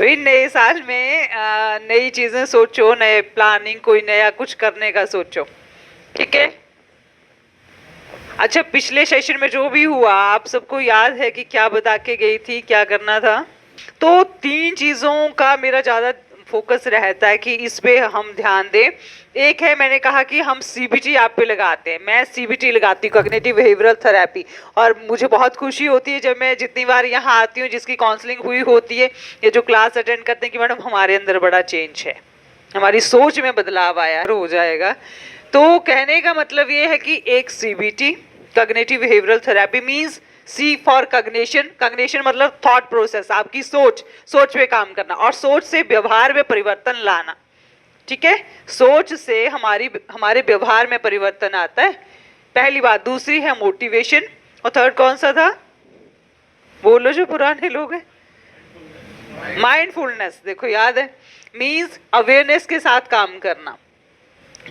वही नए साल में नई चीजें सोचो, नए प्लानिंग, कोई नया कुछ करने का सोचो, ठीक है। अच्छा, पिछले सेशन में जो भी हुआ आप सबको याद है कि क्या बता के गई थी, क्या करना था? तो 3 चीजों का मेरा ज्यादा फोकस रहता है कि इस पे हम ध्यान दें। एक है, मैंने कहा कि हम सीबीटी आप पे लगाते हैं, मैं सीबीटी लगाती हूँ, कॉग्निटिव बिहेवियरल थेरेपी। और मुझे बहुत खुशी होती है जब मैं जितनी बार यहाँ आती हूँ, जिसकी काउंसलिंग हुई होती है, ये जो क्लास अटेंड करते हैं कि मैडम हमारे अंदर बड़ा चेंज है, हमारी सोच में बदलाव आया हो जाएगा। तो कहने का मतलब ये है कि एक CBT cognitive behavioural therapy means C for cognition. Cognition मतलब थॉट प्रोसेस, आपकी सोच पे काम करना, और सोच से व्यवहार में परिवर्तन लाना, ठीक है। सोच से हमारे व्यवहार में परिवर्तन आता है, पहली बात। दूसरी है मोटिवेशन, और थर्ड कौन सा था? बोलो जो पुराने लोग हैं। माइंडफुलनेस, देखो याद है, मींस अवेयरनेस के साथ काम करना।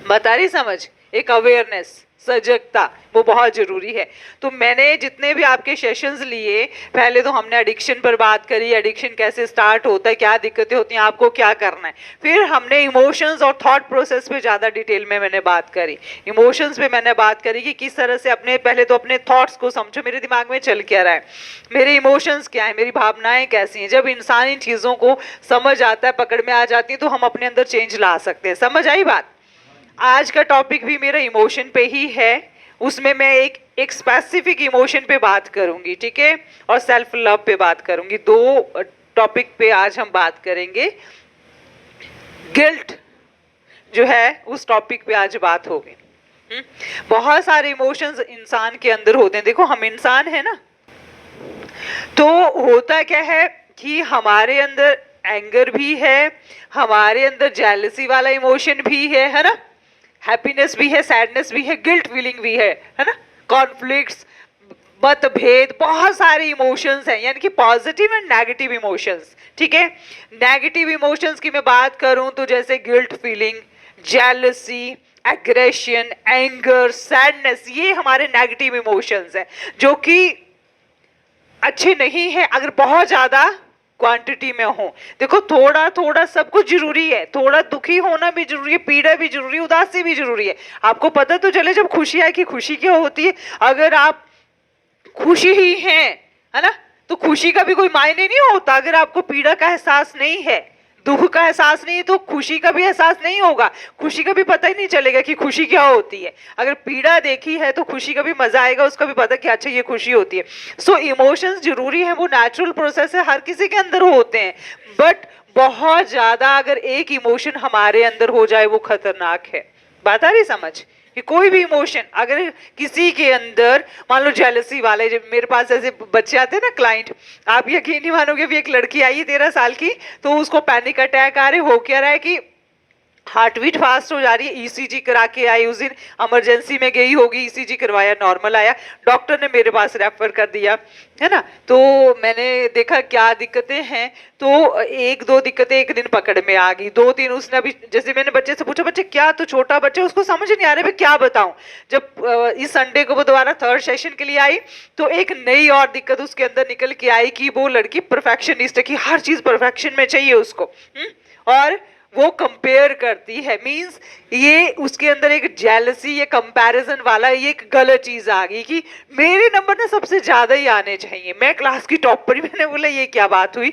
बता रही समझ? एक अवेयरनेस, सजगता, वो बहुत जरूरी है। तो मैंने जितने भी आपके सेशंस लिए, पहले तो हमने एडिक्शन पर बात करी, एडिक्शन कैसे स्टार्ट होता है, क्या दिक्कतें होती हैं, आपको क्या करना है। फिर हमने इमोशंस और थॉट प्रोसेस पे ज़्यादा डिटेल में मैंने बात करी। इमोशंस पे मैंने बात करी कि किस तरह से पहले तो अपने थॉट्स को समझो, मेरे दिमाग में चल क्या रहा है, मेरे इमोशंस क्या है, मेरी भावनाएं कैसी हैं। जब इंसान इन चीज़ों को समझ आता है, पकड़ में आ जाती है, तो हम अपने अंदर चेंज ला सकते हैं। समझ आई बात? आज का टॉपिक भी मेरा इमोशन पे ही है, उसमें मैं एक स्पेसिफिक इमोशन पे बात करूंगी, ठीक है, और सेल्फ लव पे बात करूंगी। 2 टॉपिक पे आज हम बात करेंगे। गिल्ट जो है उस टॉपिक पे आज बात होगी। बहुत सारे इमोशंस इंसान के अंदर होते हैं। देखो हम इंसान है ना, तो होता क्या है कि हमारे अंदर एंगर भी है, हमारे अंदर जेलसी वाला इमोशन भी है ना, हैप्पीनेस भी है, सैडनेस भी है, गिल्ट फीलिंग भी है ना, कॉन्फ्लिक्ट्स, मतभेद, बहुत सारे इमोशंस हैं, यानी कि पॉजिटिव एंड नेगेटिव इमोशंस, ठीक है। नेगेटिव इमोशंस की मैं बात करूं तो जैसे guilt feeling, jealousy, aggression, anger, sadness, ये हमारे नेगेटिव इमोशंस हैं जो कि अच्छे नहीं है अगर बहुत ज्यादा क्वांटिटी में हो। देखो थोड़ा थोड़ा सब कुछ जरूरी है, थोड़ा दुखी होना भी जरूरी है, पीड़ा भी जरूरी है, उदासी भी जरूरी है। आपको पता तो चले जब खुशी आए कि खुशी क्या होती है। अगर आप खुशी ही हैं, है ना, तो खुशी का भी कोई मायने नहीं होता। अगर आपको पीड़ा का एहसास नहीं है, दुख का एहसास नहीं है, तो खुशी का भी एहसास नहीं होगा, खुशी का भी पता ही नहीं चलेगा कि खुशी क्या होती है। अगर पीड़ा देखी है तो खुशी का भी मजा आएगा, उसका भी पता कि अच्छा ये खुशी होती है। सो इमोशंस जरूरी है, वो नेचुरल प्रोसेस है, हर किसी के अंदर होते हैं। बट बहुत ज्यादा अगर एक इमोशन हमारे अंदर हो जाए वो खतरनाक है। बात आ रही समझ? कि कोई भी इमोशन अगर किसी के अंदर, मान लो जेलसी वाले, जब मेरे पास ऐसे बच्चे आते हैं ना क्लाइंट, आप यकीन नहीं मानोगे, अभी एक लड़की आई है 13 साल की, तो उसको पैनिक अटैक आ रहे, हो क्या रहा है कि हार्ट बीट फास्ट हो जा रही है। ईसीजी करा के आई, उस दिन इमरजेंसी में गई होगी, ईसीजी करवाया, नॉर्मल आया, डॉक्टर ने मेरे पास रेफर कर दिया, है ना। तो मैंने देखा क्या दिक्कतें हैं, तो 1-2 दिक्कतें एक दिन पकड़ में आ गई, 2-3 उसने अभी, जैसे मैंने बच्चे से पूछा, बच्चे क्या, तो छोटा बच्चा, उसको समझ नहीं आ रहा मैं क्या बताऊं। जब इस संडे को वो दोबारा 3rd सेशन के लिए आई, तो एक नई और दिक्कत उसके अंदर निकल के आई कि वो लड़की परफेक्शनिस्ट है, कि हर चीज परफेक्शन में चाहिए उसको। और वो कंपेयर करती है, मींस ये उसके अंदर एक जेलसी, ये कंपैरिजन वाला, ये एक गलत चीज आ गई कि मेरे नंबर ना सबसे ज्यादा ही आने चाहिए, मैं क्लास की टॉपर ही। मैंने बोला ये क्या बात हुई?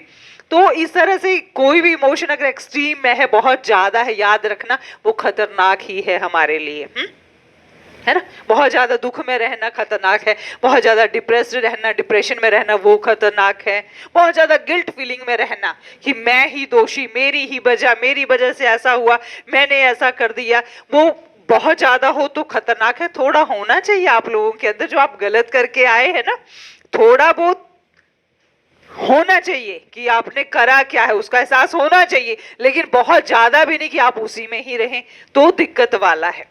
तो इस तरह से कोई भी इमोशन अगर एक्सट्रीम में है, बहुत ज्यादा है, याद रखना वो खतरनाक ही है हमारे लिए, है ना। बहुत ज्यादा दुख में रहना खतरनाक है, बहुत ज्यादा डिप्रेस्ड रहना, डिप्रेशन में रहना वो खतरनाक है, बहुत ज्यादा गिल्ट फीलिंग में रहना कि मैं ही दोषी, मेरी ही वजह, मेरी वजह से ऐसा हुआ, मैंने ऐसा कर दिया, वो बहुत ज्यादा हो तो खतरनाक है। थोड़ा होना चाहिए आप लोगों के अंदर, जो आप गलत करके आए हैं ना, थोड़ा बहुत होना चाहिए कि आपने करा क्या है, उसका एहसास होना चाहिए, लेकिन बहुत ज्यादा भी नहीं कि आप उसी में ही रहें, तो दिक्कत वाला है।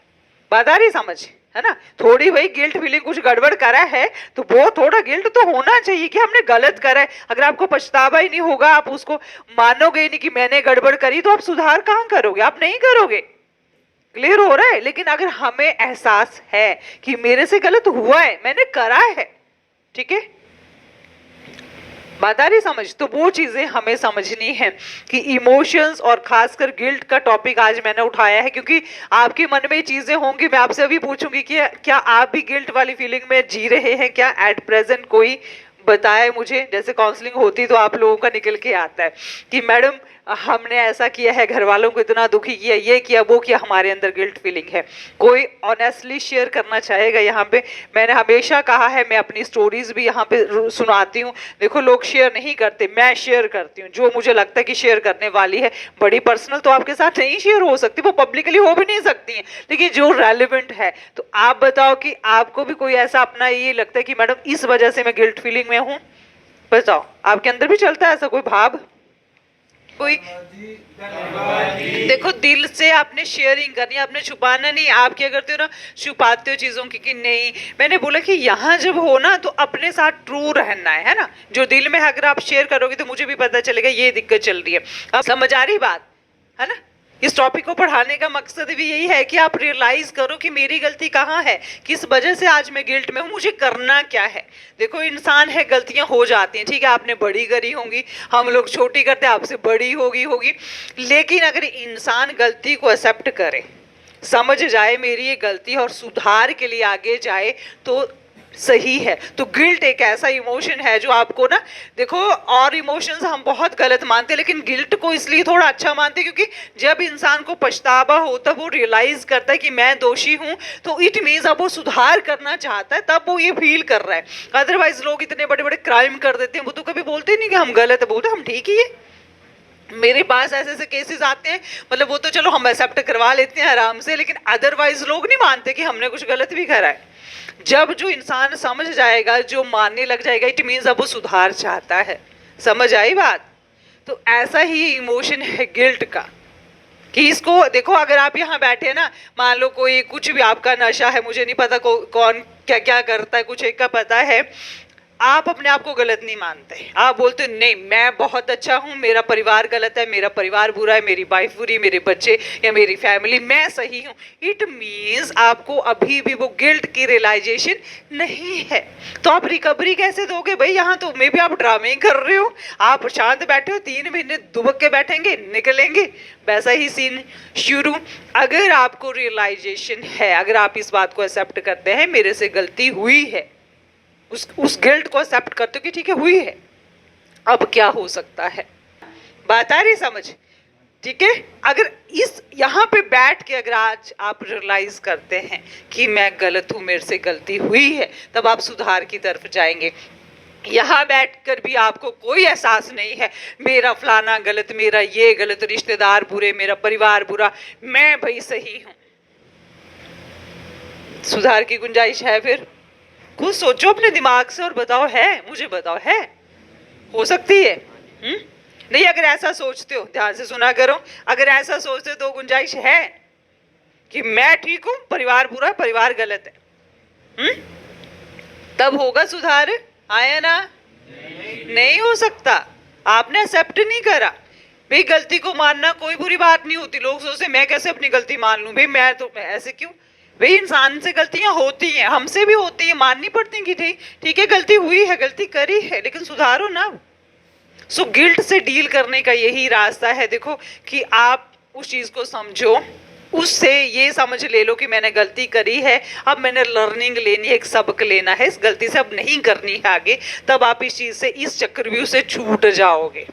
बात आ रही समझ, है ना। थोड़ी भाई गिल्ट फीलिंग, कुछ गड़बड़ करा है तो वो थोड़ा गिल्ट तो होना चाहिए कि हमने गलत करा है। अगर आपको पछतावा ही नहीं होगा, आप उसको मानोगे ही नहीं कि मैंने गड़बड़ करी, तो आप सुधार कहां करोगे? आप नहीं करोगे। क्लियर हो रहा है? लेकिन अगर हमें एहसास है कि मेरे से गलत हुआ है, मैंने करा है, ठीक है, बात आ रही समझ? तो वो चीजें हमें समझनी है कि इमोशंस और खासकर गिल्ट का टॉपिक आज मैंने उठाया है क्योंकि आपके मन में चीजें होंगी। मैं आपसे अभी पूछूंगी कि क्या आप भी गिल्ट वाली फीलिंग में जी रहे हैं क्या एट प्रेजेंट? कोई बताए मुझे। जैसे काउंसलिंग होती तो आप लोगों का निकल के आता है कि मैडम हमने ऐसा किया है, घर वालों को इतना दुखी किया, ये किया वो किया, हमारे अंदर गिल्ट फीलिंग है। कोई ऑनेस्टली शेयर करना चाहेगा यहाँ पे? मैंने हमेशा कहा है, मैं अपनी स्टोरीज भी यहाँ पे सुनाती हूँ। देखो लोग शेयर नहीं करते, मैं शेयर करती हूँ जो मुझे लगता है कि शेयर करने वाली है। बड़ी पर्सनल तो आपके साथ नहीं शेयर हो सकती, वो पब्लिकली हो भी नहीं सकती है, लेकिन जो रेलिवेंट है। तो आप बताओ कि आपको भी कोई ऐसा अपना ये लगता है कि मैडम इस वजह से मैं गिल्ट फीलिंग में हूँ? बताओ, आपके अंदर भी चलता है ऐसा कोई भाव? कोई? देखो दिल से आपने शेयरिंग करनी, आपने छुपाना नहीं। आप क्या करते हो ना, छुपाते हो चीजों की कि नहीं। मैंने बोला कि यहाँ जब हो ना तो अपने साथ ट्रू रहना है ना। जो दिल में है अगर आप शेयर करोगे तो मुझे भी पता चलेगा ये दिक्कत चल रही है। अब समझ आ रही बात है ना? इस टॉपिक को पढ़ाने का मकसद भी यही है कि आप रियलाइज करो कि मेरी गलती कहाँ है, किस वजह से आज मैं गिल्ट में हूँ, मुझे करना क्या है। देखो इंसान है, गलतियां हो जाती हैं, ठीक है। आपने बड़ी करी होंगी, हम लोग छोटी करते हैं, आपसे बड़ी होगी। लेकिन अगर इंसान गलती को एक्सेप्ट करे, समझ जाए मेरी ये गलती और सुधार के लिए आगे जाए तो सही है। तो गिल्ट एक ऐसा इमोशन है जो आपको ना, देखो और इमोशंस हम बहुत गलत मानते हैं लेकिन गिल्ट को इसलिए थोड़ा अच्छा मानते हैं क्योंकि जब इंसान को पछतावा होता है, वो रियलाइज करता है कि मैं दोषी हूं, तो इट मीन्स अब वो सुधार करना चाहता है, तब वो ये फील कर रहा है। अदरवाइज लोग इतने बड़े बड़े क्राइम कर देते हैं, वो तो कभी बोलते नहीं कि हम गलत है, बोलते हम ठीक ही है। मेरे पास ऐसे ऐसे केसेस आते हैं, मतलब वो तो चलो हम एक्सेप्ट करवा लेते हैं आराम से, लेकिन अदरवाइज लोग नहीं मानते कि हमने कुछ गलत भी करा है। जब जो इंसान समझ जाएगा, जो मानने लग जाएगा, इट मीन्स अब वो सुधार चाहता है। समझ आई बात? तो ऐसा ही इमोशन है गिल्ट का कि इसको देखो, अगर आप यहाँ बैठे ना, मान लो कोई कुछ भी आपका नशा है, मुझे नहीं पता कौन क्या क्या करता है, कुछ एक का पता है, आप अपने आप को गलत नहीं मानते, आप बोलते नहीं मैं बहुत अच्छा हूँ, मेरा परिवार गलत है, मेरा परिवार बुरा है, मेरी वाइफ बुरी, मेरे बच्चे या मेरी फैमिली, मैं सही हूँ। इट मीन्स आपको अभी भी वो गिल्ट की रियलाइजेशन नहीं है। तो आप रिकवरी कैसे दोगे भाई? यहाँ तो मे भी आप ड्रामे कर रहे हो, आप शांत बैठे हो, 3 महीने दुबक के बैठेंगे, निकलेंगे वैसा ही सीन शुरू। अगर आपको रियलाइजेशन है, अगर आप इस बात को एक्सेप्ट करते हैं मेरे से गलती हुई है, उस गिल्ट को एक्सेप्ट करते हो कि ठीक है हुई है, अब क्या हो सकता है? बात आ रही समझ? ठीक है। अगर इस यहाँ पे बैठ के अगर आज आप रियलाइज करते हैं कि मैं गलत हूँ, मेरे से गलती हुई है, तब आप सुधार की तरफ जाएंगे। यहाँ बैठकर भी आपको कोई एहसास नहीं है मेरा फलाना गलत, मेरा ये गलत, रिश्तेदार बुरे, मेरा परिवार बुरा, मैं भाई सही हूँ, सुधार की गुंजाइश है? फिर खुद सोचो अपने दिमाग से और बताओ, है? मुझे बताओ, है? हो सकती है? नहीं, अगर ऐसा सोचते हो, ध्यान से सुना करो, अगर ऐसा सोचते हो तो गुंजाइश है कि मैं ठीक हूं, परिवार बुरा, परिवार गलत है, तब होगा सुधार। आया ना? नहीं हो सकता, आपने एक्सेप्ट नहीं करा। भाई गलती को मानना कोई बुरी बात नहीं होती। लोग सोचते मैं कैसे अपनी गलती मान लूं, भाई मैं तो ऐसे क्यों? भाई इंसान से गलतियां होती हैं, हमसे भी होती हैं, माननी पड़ती हैं कि ठीक है गलती हुई है, गलती करी है, लेकिन सुधारो ना। सो गिल्ट से डील करने का यही रास्ता है, देखो कि आप उस चीज को समझो, उससे ये समझ ले लो कि मैंने गलती करी है, अब मैंने लर्निंग लेनी है, एक सबक लेना है, इस गलती से अब नहीं करनी है आगे, तब आप इस चीज से, इस चक्रव्यूह से छूट जाओगे।